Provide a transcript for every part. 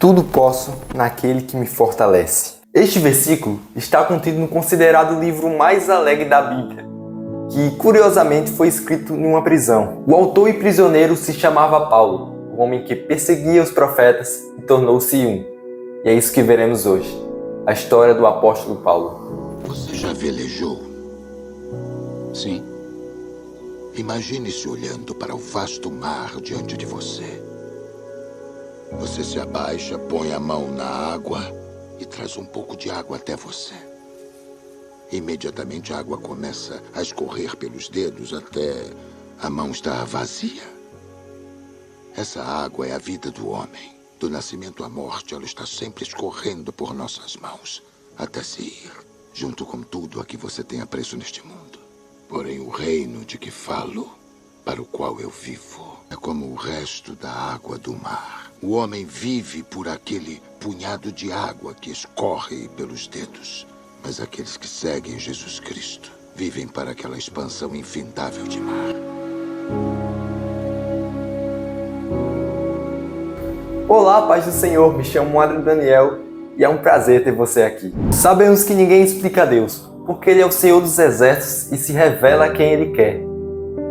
Tudo posso naquele que me fortalece. Este versículo está contido no considerado livro mais alegre da Bíblia, que curiosamente foi escrito em uma prisão. O autor e prisioneiro se chamava Paulo, o homem que perseguia os profetas e tornou-se um. E é isso que veremos hoje, a história do apóstolo Paulo. Você já velejou? Sim. Imagine-se olhando para o vasto mar diante de você. Você se abaixa, põe a mão na água e traz um pouco de água até você. Imediatamente a água começa a escorrer pelos dedos até a mão estar vazia. Essa água é a vida do homem. Do nascimento à morte, ela está sempre escorrendo por nossas mãos, até se ir, junto com tudo a que você tem apreço neste mundo. Porém, o reino de que falo, para o qual eu vivo, é como o resto da água do mar. O homem vive por aquele punhado de água que escorre pelos dedos. Mas aqueles que seguem Jesus Cristo vivem para aquela expansão infindável de mar. Olá, paz do Senhor, me chamo Adriano Daniel e é um prazer ter você aqui. Sabemos que ninguém explica Deus, porque Ele é o Senhor dos exércitos e se revela a quem Ele quer.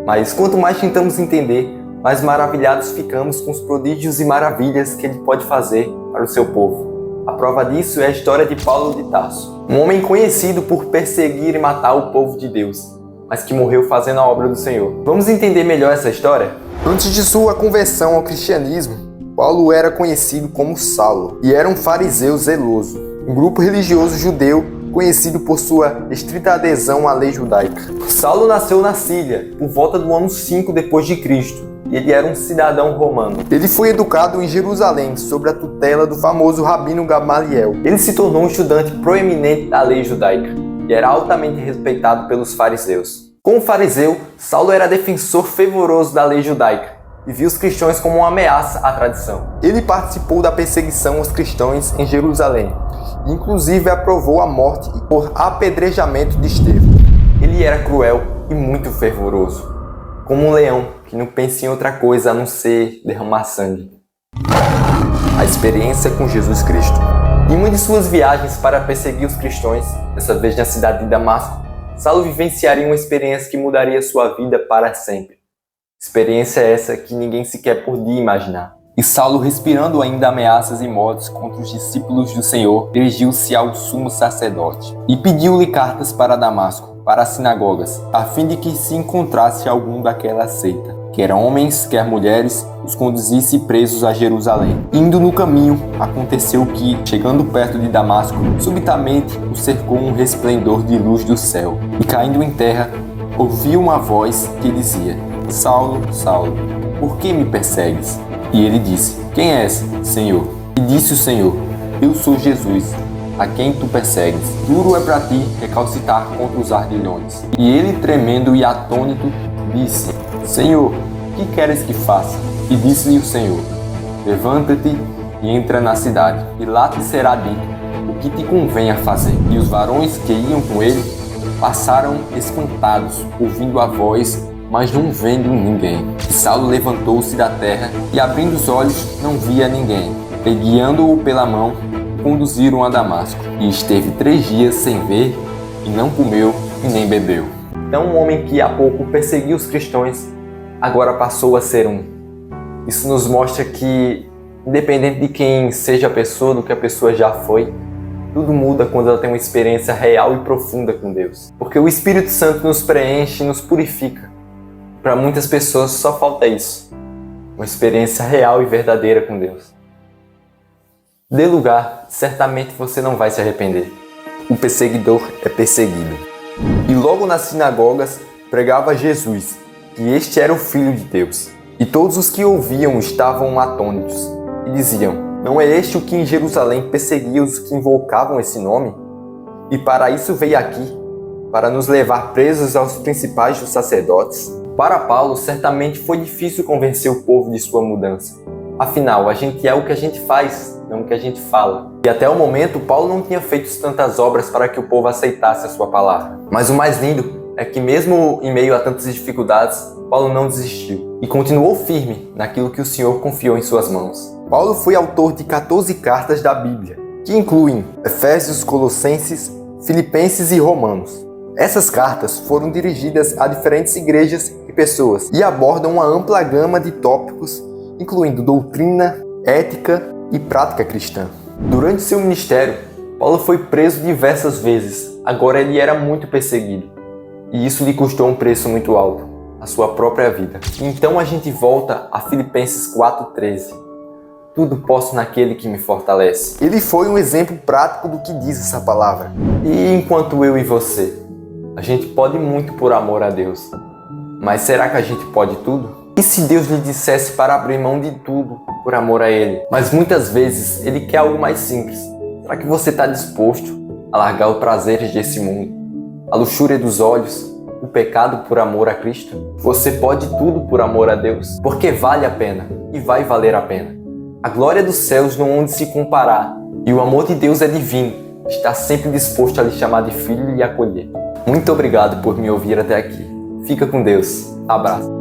Mas quanto mais tentamos entender, mais maravilhados ficamos com os prodígios e maravilhas que Ele pode fazer para o seu povo. A prova disso é a história de Paulo de Tarso, um homem conhecido por perseguir e matar o povo de Deus, mas que morreu fazendo a obra do Senhor. Vamos entender melhor essa história? Antes de sua conversão ao cristianismo, Paulo era conhecido como Saulo e era um fariseu zeloso, um grupo religioso judeu conhecido por sua estrita adesão à lei judaica. Saulo nasceu na Síria por volta do ano 5 depois de Cristo. E ele era um cidadão romano. Ele foi educado em Jerusalém sob a tutela do famoso Rabino Gamaliel. Ele se tornou um estudante proeminente da lei judaica e era altamente respeitado pelos fariseus. Como fariseu, Saulo era defensor fervoroso da lei judaica e viu os cristãos como uma ameaça à tradição. Ele participou da perseguição aos cristãos em Jerusalém e inclusive aprovou a morte por apedrejamento de Estevão. Ele era cruel e muito fervoroso, como um leão que não pensa em outra coisa a não ser derramar sangue. A experiência com Jesus Cristo. Em uma de suas viagens para perseguir os cristãos, dessa vez na cidade de Damasco, Saulo vivenciaria uma experiência que mudaria sua vida para sempre. Experiência essa que ninguém sequer podia imaginar. E Saulo, respirando ainda ameaças e mortes contra os discípulos do Senhor, dirigiu-se ao sumo sacerdote e pediu-lhe cartas para Damasco, para as sinagogas, a fim de que se encontrasse algum daquela seita, quer homens, quer mulheres, os conduzisse presos a Jerusalém. Indo no caminho, aconteceu que, chegando perto de Damasco, subitamente o cercou um resplendor de luz do céu, e caindo em terra, ouviu uma voz que dizia: Saulo, Saulo, por que me persegues? E ele disse: Quem és, Senhor? E disse o Senhor: Eu sou Jesus, a quem tu persegues. Duro é para ti recalcitrar contra os ardilhões. E ele, tremendo e atônito, disse: Senhor, que queres que faça? E disse-lhe o Senhor: Levanta-te e entra na cidade, e lá te será dito o que te convém a fazer. E os varões que iam com ele passaram espantados, ouvindo a voz, mas não vendo ninguém. E Saulo levantou-se da terra e, abrindo os olhos, não via ninguém. E, guiando-o pela mão, conduziram a Damasco. E esteve 3 dias sem ver, e não comeu e nem bebeu. Então um homem que há pouco perseguiu os cristãos, agora passou a ser um. Isso nos mostra que, independente de quem seja a pessoa, do que a pessoa já foi, tudo muda quando ela tem uma experiência real e profunda com Deus. Porque o Espírito Santo nos preenche e nos purifica. Para muitas pessoas só falta isso. Uma experiência real e verdadeira com Deus. Dê lugar, certamente você não vai se arrepender. O perseguidor é perseguido. E logo nas sinagogas pregava Jesus, que este era o Filho de Deus. E todos os que ouviam estavam atônitos e diziam: Não é este o que em Jerusalém perseguia os que invocavam esse nome? E para isso veio aqui, para nos levar presos aos principais dos sacerdotes? Para Paulo, certamente foi difícil convencer o povo de sua mudança. Afinal, a gente é o que a gente faz, não o que a gente fala. E até o momento, Paulo não tinha feito tantas obras para que o povo aceitasse a sua palavra. Mas o mais lindo é que mesmo em meio a tantas dificuldades, Paulo não desistiu e continuou firme naquilo que o Senhor confiou em suas mãos. Paulo foi autor de 14 cartas da Bíblia, que incluem Efésios, Colossenses, Filipenses e Romanos. Essas cartas foram dirigidas a diferentes igrejas e pessoas e abordam uma ampla gama de tópicos, incluindo doutrina, ética e prática cristã. Durante seu ministério, Paulo foi preso diversas vezes. Agora ele era muito perseguido. E isso lhe custou um preço muito alto, a sua própria vida. Então a gente volta a Filipenses 4,13. Tudo posso naquele que me fortalece. Ele foi um exemplo prático do que diz essa palavra. E enquanto eu e você, a gente pode muito por amor a Deus. Mas será que a gente pode tudo? E se Deus lhe dissesse para abrir mão de tudo por amor a Ele? Mas muitas vezes Ele quer algo mais simples. Será que você está disposto a largar os prazeres desse mundo, a luxúria dos olhos, o pecado por amor a Cristo? Você pode tudo por amor a Deus, porque vale a pena e vai valer a pena. A glória dos céus não há onde se comparar, e o amor de Deus é divino, está sempre disposto a lhe chamar de filho e lhe acolher. Muito obrigado por me ouvir até aqui. Fica com Deus. Abraço.